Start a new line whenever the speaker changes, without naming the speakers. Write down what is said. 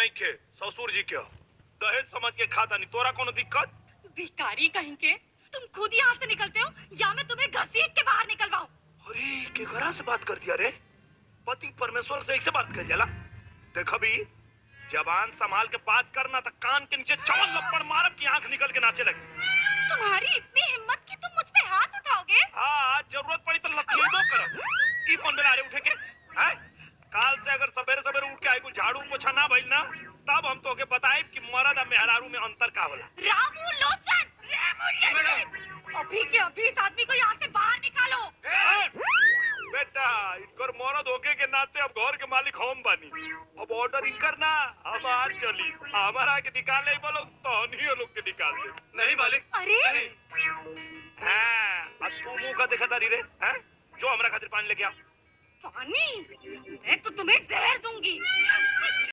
नहीं के ससुर जी के दहेज समझ के खाता नहीं। तोरा कोनो दिक्कत?
भिखारी कहीं के, तुम खुद यहाँ से निकलते हो या मैं तुम्हें घसीट के बाहर निकलवाऊं?
अरे केकरा से बात कर दिया रे? पति परमेश्वर से ऐसे बात कर जाला? देख अभी जबान संभाल के बात करना तो कान के नीचे चौल लपड़ मारब की आंख निकल के नाचे लगी।
तुम्हारी इतनी हिम्मत कि तुम मुझ पे हाथ उठाओगे?
हाँ जरूरत पड़ी तो लतीड़ो करब। की कौन बेला रे उठे के? हैं? काल से अगर सवेरे सवेरे उठ के आई कुछ झाड़ू पोछा ना भइल ना तब हम तोके बताएब कि मर्द और मेहरारू में अंतर का होला।
रामू लोचन, अभी के अभी इस आदमी को यहाँ से बाहर निकालो।
बेटा इनकर मर्द होके के नाते अब घर के मालिक हम बानी। अब ऑर्डर इनकर ना हमार चली। हमारा के निकाल ले बोलो तो नहीं लोग के निकाल दे।
नहीं मालिक।
अरे
हाँ अब तू मुंह का देखा तारी रे हैं? जो हमरा खातिर पानी लेके आ।
पानी? मैं तो तुम्हें जहर दूंगी।